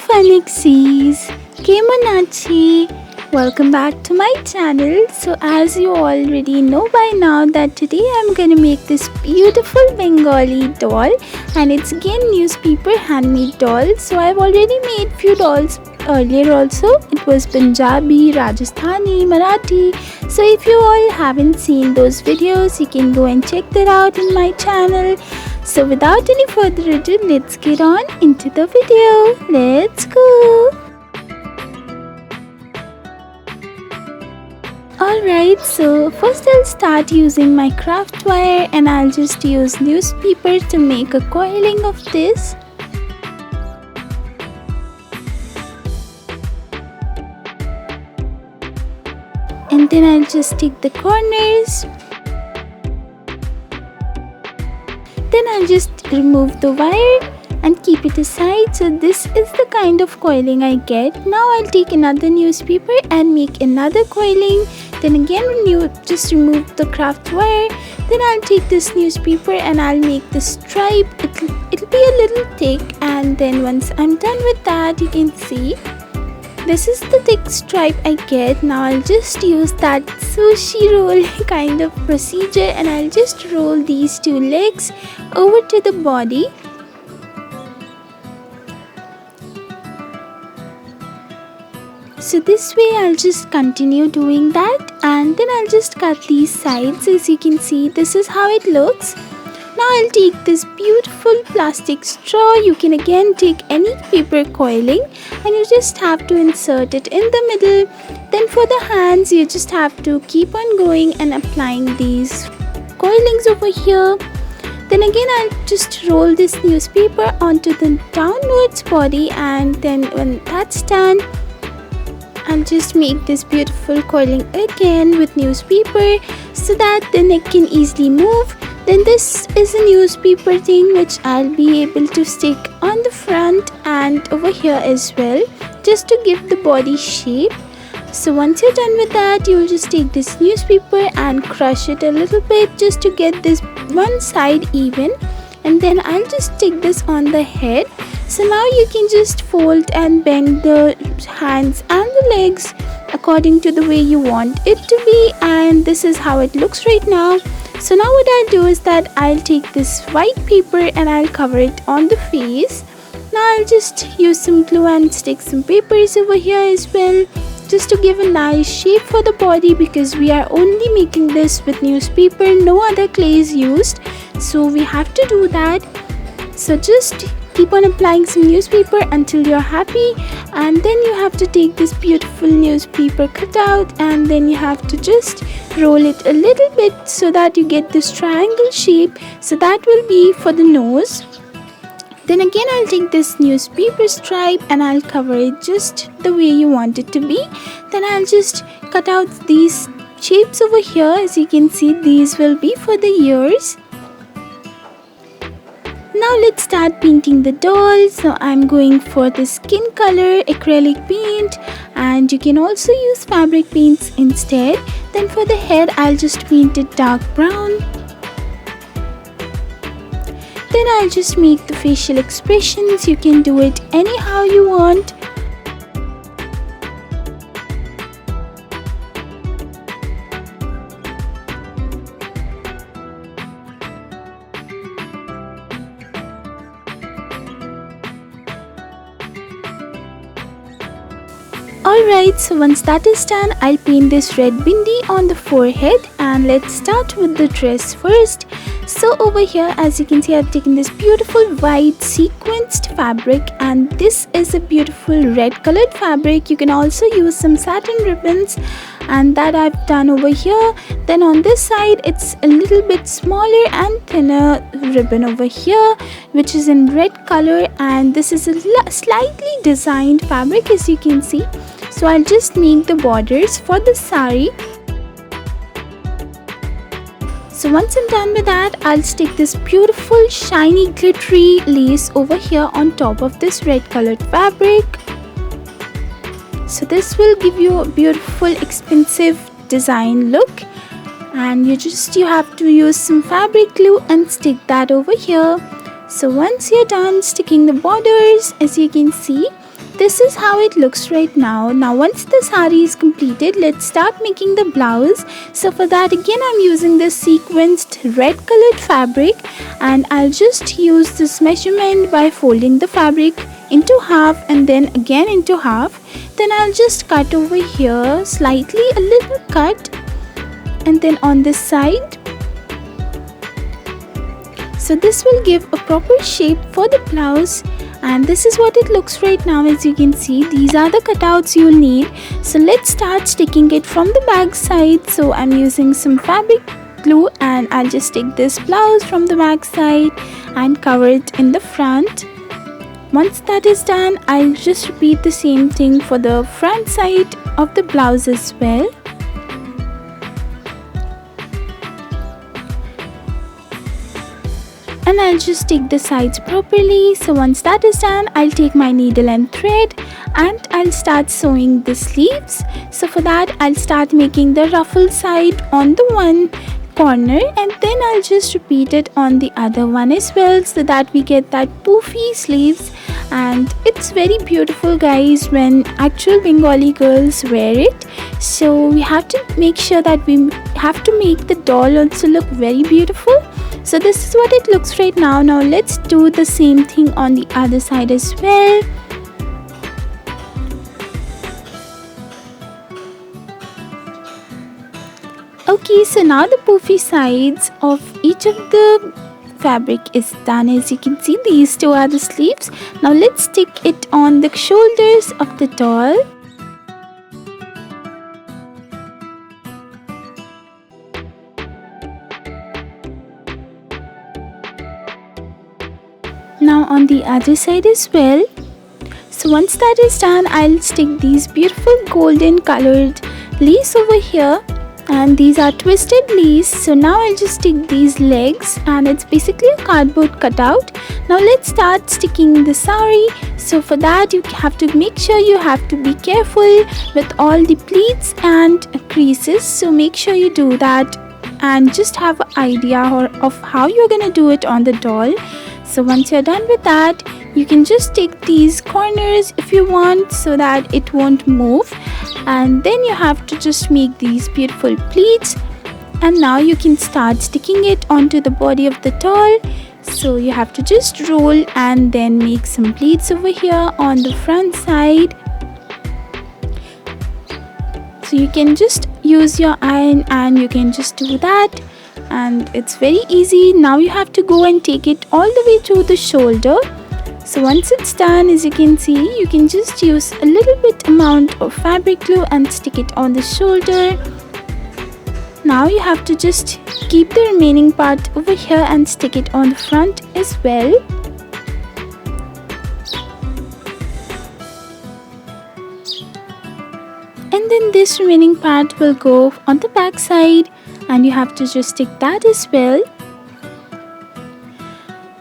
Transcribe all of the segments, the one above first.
Phoenixes, Kemonachi, welcome back to my channel. So as you already know by now that today I'm gonna make this beautiful Bengali doll, and it's again newspaper handmade doll. So I've already made few dolls earlier also. It was Punjabi, Rajasthani, Marathi. So if you all haven't seen those videos, you can go and check that out in my channel. So without any further ado, let's get on into the video. Let's go. Alright, so first I'll start using my craft wire, and I'll just use newspaper to make a coiling of this. And then I'll just take the corners. Then I'll just remove the wire and keep it aside. So this is the kind of coiling I get. Now I'll take another newspaper and make another coiling. Then again just remove the craft wire. Then I'll take this newspaper and I'll make the stripe. It'll be a little thick, and then once I'm done with that, you can see this is the thick stripe I get. Now I'll just use that sushi roll kind of procedure, and I'll just roll these two legs over to the body. So this way I'll just continue doing that, and then I'll just cut these sides. As you can see, this is how it looks. Now I'll take this beautiful plastic straw. You can again take any paper coiling, and you just have to insert it in the middle. Then for the hands, you just have to keep on going and applying these coilings over here. Then again I'll just roll this newspaper onto the downwards body, and then when that's done, I'll just make this beautiful coiling again with newspaper so that the neck can easily move. Then this is a newspaper thing which I'll be able to stick on the front and over here as well, just to give the body shape. So once you're done with that, you'll just take this newspaper and crush it a little bit just to get this one side even. And then I'll just stick this on the head. So now you can just fold and bend the hands and the legs according to the way you want it to be, and this is how it looks right now. So now what I'll do is that I'll take this white paper and I'll cover it on the face. Now I'll just use some glue and stick some papers over here as well, just to give a nice shape for the body, because we are only making this with newspaper, no other clay is used, so we have to do that. So just keep on applying some newspaper until you're happy, and then you have to take this beautiful newspaper cutout, and then you have to just roll it a little bit so that you get this triangle shape. So that will be for the nose. Then again I'll take this newspaper stripe and I'll cover it just the way you want it to be. Then I'll just cut out these shapes over here. As you can see, these will be for the ears. Now let's start painting the doll. So I'm going for the skin color acrylic paint, and you can also use fabric paints instead. Then for the head, I'll just paint it dark brown. Then I'll just make the facial expressions. You can do it anyhow you want. Alright, so once that is done, I'll paint this red bindi on the forehead, and let's start with the dress first. So over here, as you can see, I've taken this beautiful white sequenced fabric, and this is a beautiful red colored fabric. You can also use some satin ribbons, and that I've done over here. Then on this side, it's a little bit smaller and thinner ribbon over here, which is in red color, and this is a slightly designed fabric, as you can see. So I'll just make the borders for the sari. So once I'm done with that, I'll stick this beautiful shiny glittery lace over here on top of this red colored fabric. So this will give you a beautiful expensive design look, and you have to use some fabric glue and stick that over here. So once you're done sticking the borders, as you can see, this is how it looks right now. Now once the sari is completed, let's start making the blouse. So for that again I'm using this sequenced red colored fabric, and I'll just use this measurement by folding the fabric into half and then again into half. Then I'll just cut over here, slightly a little cut, and then on this side. So this will give a proper shape for the blouse, and this is what it looks right now. As you can see, these are the cutouts you'll need. So let's start sticking it from the back side. So I'm using some fabric glue, and I'll just stick this blouse from the back side and cover it in the front. Once that is done, I'll just repeat the same thing for the front side of the blouse as well. And I'll just stick the sides properly. So once that is done, I'll take my needle and thread and I'll start sewing the sleeves. So for that, I'll start making the ruffle side on the one corner, and then I'll just repeat it on the other one as well, so that we get that poofy sleeves. And it's very beautiful, guys, when actual Bengali girls wear it. So we have to make sure that we have to make the doll also look very beautiful. So this is what it looks right now. Now let's do the same thing on the other side as well. Okay, so now the poofy sides of each of the fabric is done. As you can see, these two are the sleeves. Now let's stick it on the shoulders of the doll. Now on the other side as well. So once that is done, I'll stick these beautiful golden colored lace over here, and these are twisted lace. So now I'll just stick these legs, and it's basically a cardboard cutout. Now let's start sticking the sari. So for that, you have to make sure you have to be careful with all the pleats and creases. So make sure you do that and just have an idea of how you're gonna do it on the doll. So once you're done with that, you can just take these corners if you want, so that it won't move, and then you have to just make these beautiful pleats, and now you can start sticking it onto the body of the doll. So you have to just roll and then make some pleats over here on the front side. So you can just use your iron and you can just do that, and it's very easy. Now you have to go and take it all the way to the shoulder. So once it's done, as you can see, you can just use a little bit amount of fabric glue and stick it on the shoulder. Now you have to just keep the remaining part over here and stick it on the front as well. And then this remaining part will go on the back side, and you have to just stick that as well.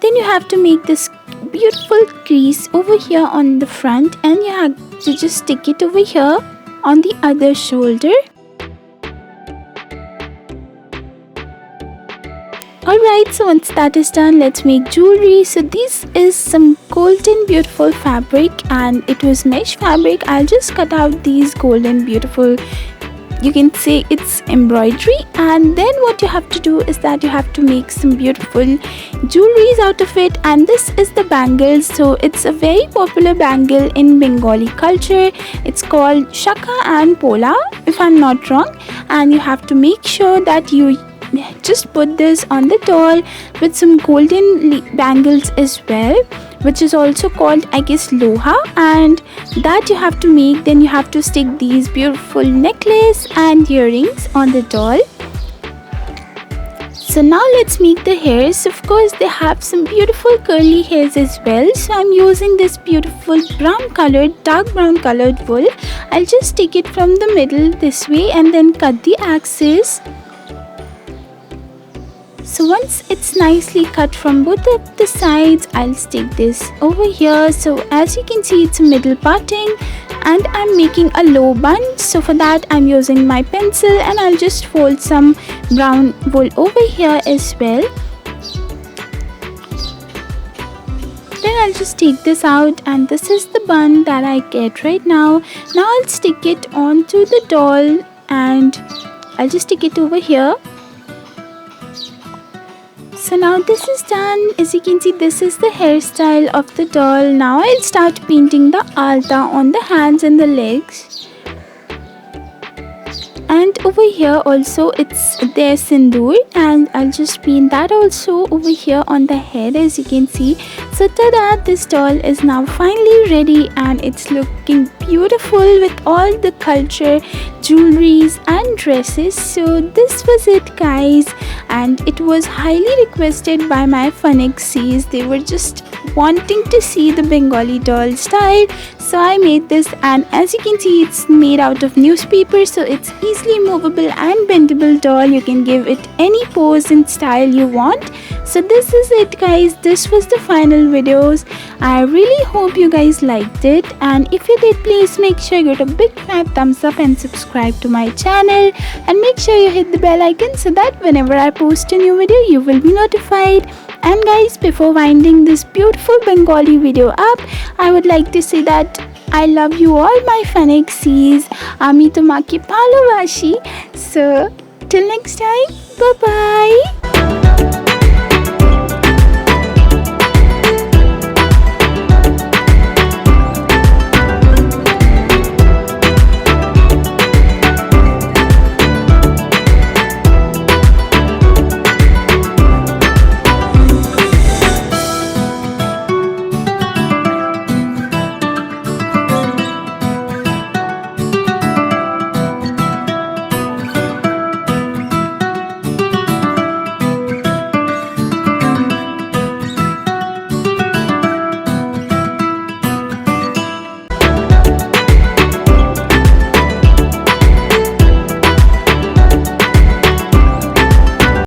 Then you have to make this beautiful crease over here on the front, and you have to just stick it over here on the other shoulder. Alright, so once that is done, let's make jewelry. So this is some golden beautiful fabric, and it was mesh fabric. I'll just cut out these golden beautiful, you can say it's embroidery, and then what you have to do is that you have to make some beautiful jewelries out of it. And this is the bangle. So it's a very popular bangle in Bengali culture. It's called shaka and pola, if I'm not wrong, and you have to make sure that you just put this on the doll with some golden bangles as well, which is also called, I guess, loha, and that you have to make. Then you have to stick these beautiful necklace and earrings on the doll. So now let's make the hairs. Of course, they have some beautiful curly hairs as well. So I'm using this beautiful dark brown colored wool. I'll just stick it from the middle this way and then cut the axis. So once it's nicely cut from both of the sides, I'll stick this over here. So as you can see, it's a middle parting, and I'm making a low bun. So for that, I'm using my pencil, and I'll just fold some brown wool over here as well. Then I'll just take this out, and this is the bun that I get right now. Now I'll stick it onto the doll, and I'll just stick it over here. So now this is done. As you can see, this is the hairstyle of the doll. Now I'll start painting the alta on the hands and the legs. And over here also it's their sindoor, and I'll just paint that also over here on the head, as you can see. So tada, this doll is now finally ready, and it's looking beautiful with all the culture jewelries and dresses. So this was it, guys, and it was highly requested by my Funnixies. They were just wanting to see the Bengali doll style, so I made this. And as you can see, it's made out of newspaper, so it's easily movable and bendable doll. You can give it any pose and style you want. So this is it, guys. This was the final videos. I really hope you guys liked it, and if you did, please make sure you get a big fat thumbs up and subscribe to my channel, and make sure you hit the bell icon so that whenever I post a new video you will be notified. And guys, before winding this beautiful Bengali video up, I would like to say that I love you all, my Funnixies. Ami tomake bhalobashi. So till next time, bye bye.